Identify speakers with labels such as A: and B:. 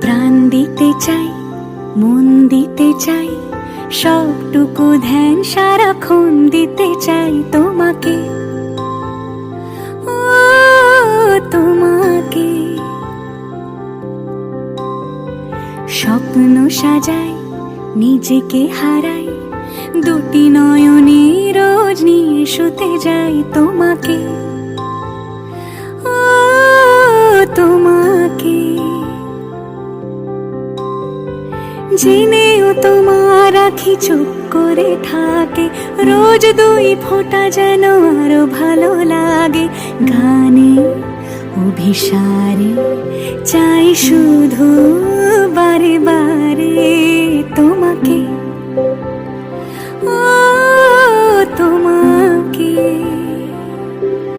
A: প্রাণ দিতে চাই, মন দিতে চাই, সবটুকু ধ্যান সারাক্ষণ দিতে চাই তোমাকে, ও তোমাকে। স্বপ্ন সাজাই, নিজেকে হারাই, দুটি নয়নে রোজ নিয়ে শুতে যাই তোমাকে, ও তোমাকে। জেনেও তোমার আখি চুপ করে থাকে, রোজ দুই ফোঁটা যেন আরো ভালো লাগে। গানে অভিসারে চাই শুধু